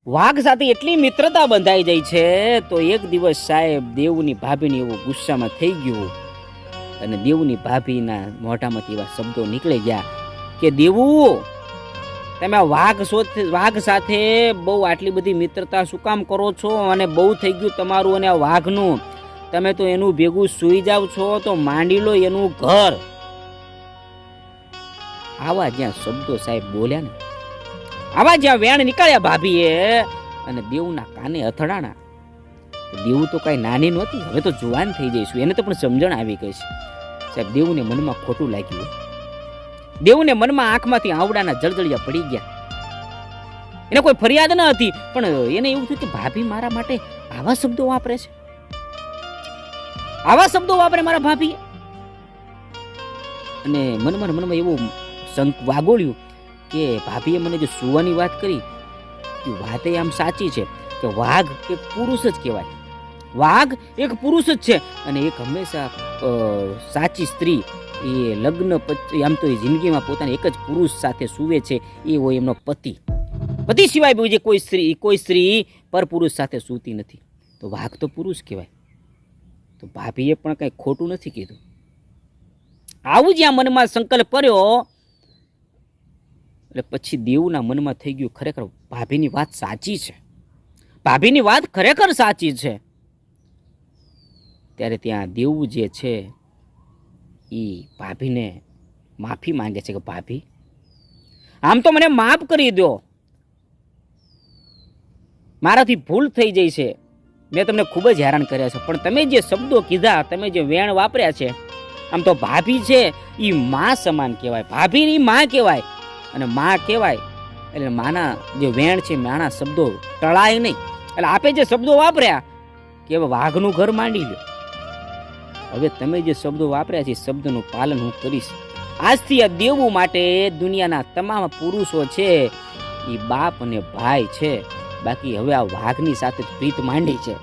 વાઘ સાથે એટલી મિત્રતા બંધાઈ જાય છે તો એક દિવસ સાહેબ દેવની ભાભીને એવું ગુસ્સામાં થઈ ગયું અને દેવની ભાભીના મોઢામાંથી એવા શબ્દો નીકળી ગયા કે દેવું તમે આ વાઘ સાથે બહુ આટલી બધી મિત્રતા શું કામ કરો છો અને બહુ થઈ ગયું તમારું અને આ વાઘનું તમે તો એનું ભેગું સૂઈ જાવ છો તો માંડી લો એનું ઘર. આવા જ્યાં શબ્દો સાહેબ બોલ્યા ને, આવા જ્યાં વેણ નીકળ્યા ભાભીએ અને દેવના કાને અથડાણા. દેવું તો કઈ નાની નહોતી, હવે તો જુવાન થઈ જઈશું, એને તો પણ સમજણ આવી ગઈ છે. સાહેબ દેવુને મનમાં ખોટું લાગ્યું. દેવુને મનમાં આંખમાંથી આવડાના જળજળિયા પડી ગયા. એને કોઈ ફરિયાદ ન હતી પણ એને એવું થયું કે ભાભી મારા માટે આવા શબ્દો વાપરે છે, આવા શબ્દો વાપરે મારા ભાભી. અને મનમાં એવું શંક વાગોળ્યું કે ભાભીએ મને જે સુવાની વાત કરી એ વાત આમ સાચી છે કે વાઘ એક પુરુષ જ કહેવાય, વાઘ એક પુરુષ જ છે અને એક હંમેશા સાચી સ્ત્રી એ લગ્ન પછી આમ તો એ જિંદગીમાં પોતાના એક જ પુરુષ સાથે સૂવે છે એ હોય એમનો પતિ. પતિ સિવાય બીજી કોઈ સ્ત્રી પર પુરુષ સાથે સૂતી નથી. તો વાઘ તો પુરુષ કહેવાય. તો ભાભીએ પણ કંઈ ખોટું નથી કીધું. આવું જ્યાં મનમાં સંકલ્પ કર્યો એટલે પછી દેવના મનમાં થઈ ગયું ખરેખર ભાભીની વાત સાચી છે, ભાભીની વાત ખરેખર સાચી છે. ત્યારે ત્યાં દેવું જે છે એ ભાભીને માફી માંગે છે કે ભાભી આમ તો મને માફ કરી દો, મારાથી ભૂલ થઈ જાય છે, મેં તમને ખૂબ જ હેરાન કર્યા છે, પણ તમે જે શબ્દો કીધા, તમે જે વેણ વાપર્યા છે, આમ તો ભાભી છે એ માં સમાન કહેવાય, ભાભીની માં કહેવાય. અને માં કહેવાય એટલે માના જે વેણ છે, માના શબ્દો ટળાય નહીં. એટલે આપે જે શબ્દો વાપર્યા કે હવે વાઘનું ઘર માંડી લ્યો, હવે તમે જે શબ્દો વાપર્યા છે એ શબ્દનું પાલન હું કરીશ. આજથી આ દેવું માટે દુનિયાના તમામ પુરુષો છે એ બાપ અને ભાઈ છે. બાકી હવે આ વાઘની સાથે પ્રીત માંડી છે,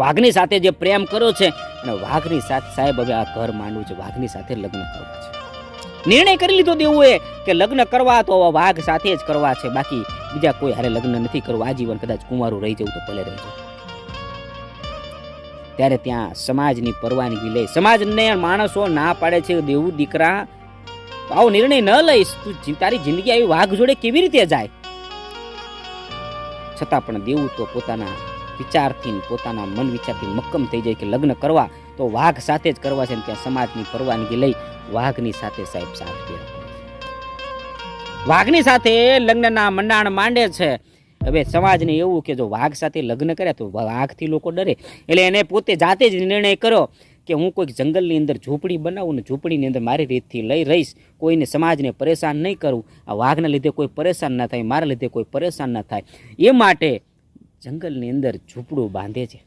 વાઘની સાથે જે પ્રેમ કર્યો છે અને વાઘની સાથે સાહેબ હવે આ ઘર માંડવું છે, વાઘની સાથે લગ્ન કરવા છે. નિર્ણય કરી લીધો દેવું એ કે લગ્ન કરવા તો વાઘ સાથે જ કરવા છે, બાકી બીજા કોઈ હારે લગ્ન નથી કરવા. આજીવન કદાચ કુંવારું રહી જવું તો ભલે રહી જવું. ત્યારે ત્યાં સમાજની પરવાનગી લે, સમાજને માણસો ના પાડે છે દેવું દીકરા આવો નિર્ણય ન લઈશ, તું તારી જિંદગી આવી વાઘ જોડે કેવી રીતે જાય. છતાં પણ દેવું તો પોતાના વિચારથી, પોતાના મન વિચારથી મક્કમ થઈ જાય કે લગ્ન કરવા તો વાઘ સાથે જ કરવા છે. ત્યાં સમાજની પરવાનગી લઈ વાઘની સાથે સાહેબ સાથ ફેરા કરે છે, વાઘની સાથે લગ્નના મંડાણ માંડે છે. હવે સમાજને એવું કે જો વાઘ સાથે લગ્ન કરે તો વાઘથી લોકો ડરે, એટલે એને પોતે જાતે જ નિર્ણય કર્યો કે હું કોઈક જંગલની અંદર ઝૂંપડી બનાવું ને ઝૂંપડીની અંદર મારી રીતથી લઈ રહીશ, કોઈને સમાજને પરેશાન નહીં કરું, આ વાઘના લીધે કોઈ પરેશાન ના થાય, મારા લીધે કોઈ પરેશાન ના થાય, એ માટે જંગલની અંદર ઝૂંપડું બાંધે છે.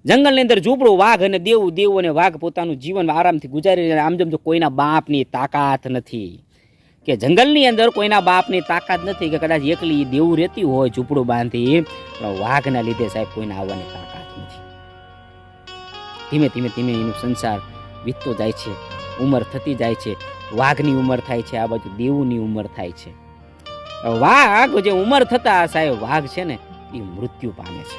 જંગલની અંદર ઝૂંપડું વાઘ અને દેવું અને વાઘ પોતાનું જીવન આરામથી ગુજારી રહ્યા. આમ જેમ તો કોઈના બાપની તાકાત નથી, કે જંગલની અંદર કોઈના બાપની તાકાત નથી કે કદાચ એકલી દેવું રહેતી હોય ઝૂંપડું બાંધી, પણ વાઘના લીધે સાહેબ કોઈને આવવાની તાકાત નથી. ધીમે ધીમે ધીમે એનું સંસાર વીતતો જાય છે, ઉંમર થતી જાય છે, વાઘની ઉંમર થાય છે, આ બાજુ દેવુંની ઉંમર થાય છે. વાઘ જે ઉંમર થતા સાહેબ વાઘ છે ને એ મૃત્યુ પામે છે.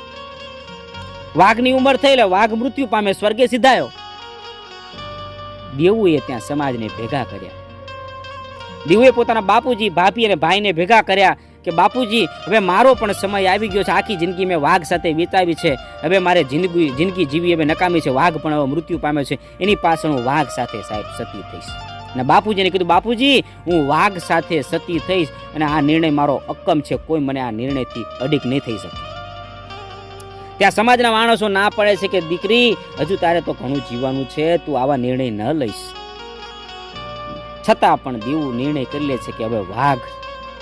વાઘની ઉંમર થઈ એટલે વાઘ મૃત્યુ પામે, સ્વર્ગે સિધાયો. દેવુએ ત્યાં સમાજને ભેગા કર્યા. દેવુએ પોતાના બાપુજી, ભાભી અને ભાઈને ભેગા કર્યા કે બાપુજી હવે મારો પણ સમય આવી ગયો છે, આખી જિંદગી મેં વાઘ સાથે વિતાવી છે, હવે મારે જિંદગી જીવી હવે નકામી છે, વાઘ પણ હવે મૃત્યુ પામ્યો છે, એની પાછળ હું વાઘ સાથે સાહેબ સતી થઈશ. અને બાપુજીને કીધું બાપુજી હું વાઘ સાથે સતી થઈશ અને આ નિર્ણય મારો અક્કમ છે, કોઈ મને આ નિર્ણયથી અડીક નહીં થઈ શકે. ત્યાં સમાજના માણસો ના પડે છે કે દીકરી હજુ તારે તો ઘણું જીવવાનું છે, તું આવા નિર્ણય ન લઈશ. છતાં પણ દેવું નિર્ણય કરી લે છે કે હવે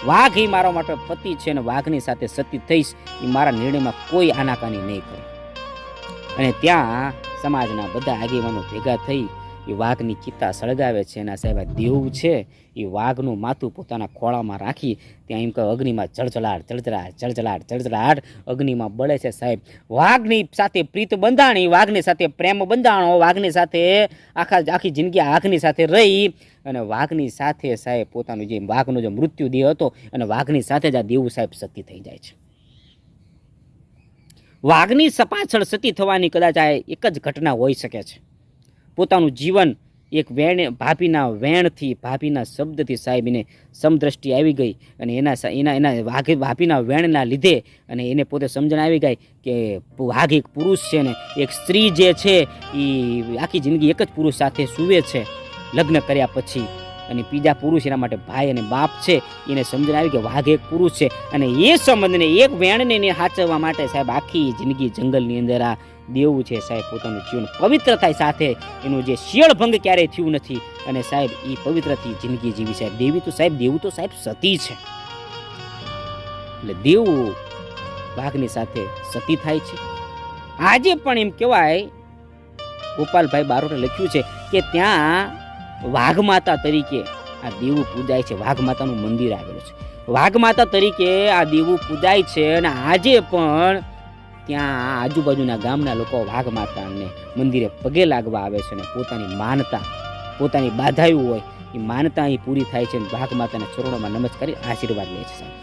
વાઘ એ મારા માટે પતિ છે અને વાઘની સાથે સતી થઈશ, એ મારા નિર્ણયમાં કોઈ આનાકાની નહીં કરે. અને ત્યાં સમાજના બધા આગેવાનો ભેગા થઈ એ વાઘની ચિત્તા સળગાવે છે અને સાહેબ આ દેવ છે એ વાઘનું માથું પોતાના ખોળામાં રાખી ત્યાં એમ કહે અગ્નિમાં જળજળાટ જળજળાટ જળજળાટ જળજળાટ અગ્નિમાં બળે છે સાહેબ. વાઘની સાથે પ્રીત બંધાણી, વાઘની સાથે પ્રેમ બંધાણો, વાઘની સાથે આખી જિંદગી આગની સાથે રહી અને વાઘની સાથે સાહેબ પોતાનું જે વાઘનો જે મૃત્યુ દેહ હતો અને વાઘની સાથે જ આ દેવું સાહેબ સતી થઈ જાય છે. વાઘની પાછળ સતી થવાની કદાચ આ એક જ ઘટના હોઈ શકે છે. પોતાનું જીવન એક ભાભીના વેણથી, ભાભીના શબ્દથી સાહેબ એને સમદ્રષ્ટિ આવી ગઈ અને એના ભાભીના વેણના લીધે અને એને પોતે સમજણ આવી ગઈ કે વાઘ એક પુરુષ છે ને એક સ્ત્રી જે છે એ આખી જિંદગી એક જ પુરુષ સાથે સૂવે છે લગ્ન કર્યા પછી, અને બીજા પુરુષ એના માટે ભાઈ અને બાપ છે. એને સમજણ આવી કે વાઘ એક પુરુષ છે અને એ સંબંધને એક વેણને સાચવવા માટે સાહેબ આખી જિંદગી જંગલની અંદર આ દેવું છે સાહેબ પોતાનું જીવન પવિત્રતા સાથે એનું જે શિયળભંગ ક્યારેય થયું નથી અને સાહેબ એ પવિત્રથી જિંદગી જીવી સાહેબ. દેવું તો સાહેબ સતી છે. એટલે દેવું વાઘની સાથે સતી થાય છે. આજે પણ એમ કહેવાય ગોપાલભાઈ બારોટે લખ્યું છે કે ત્યાં વાઘ માતા તરીકે આ દેવું પૂજાય છે. વાઘ માતાનું મંદિર આવેલું છે. વાઘ માતા તરીકે આ દેવું પૂજાય છે અને આજે પણ ત્યાં આજુબાજુના ગામના લોકો વાઘ માતાને મંદિરે પગે લાગવા આવે છે અને પોતાની માનતા, પોતાની બાધાયું હોય એ માનતા અહીં પૂરી થાય છે અને વાઘ માતાના ચરણોમાં નમસ્કાર કરી આશીર્વાદ લે છે સાહેબ.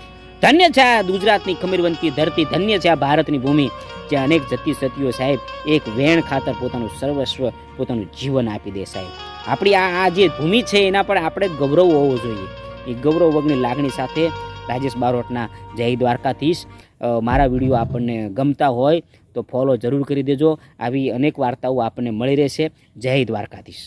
ધન્ય છે આ ગુજરાતની ખમીરવંતી ધરતી, ધન્ય છે આ ભારતની ભૂમિ જે અનેક જતી સતીઓ સાહેબ એક વેણ ખાતર પોતાનું સર્વસ્વ, પોતાનું જીવન આપી દે સાહેબ. આપણી આ જે ભૂમિ છે એના પર આપણે ગૌરવ હોવો જોઈએ. એ ગૌરવ વગરની લાગણી સાથે રાજેશ બારોટના જય દ્વારકાધીશ. મારા વિડીયો આપણને ગમતા હોય તો ફોલો જરૂર કરી દેજો. આવી અનેક વાર્તાઓ આપણને મળી રહેશે. જય દ્વારકાધીશ.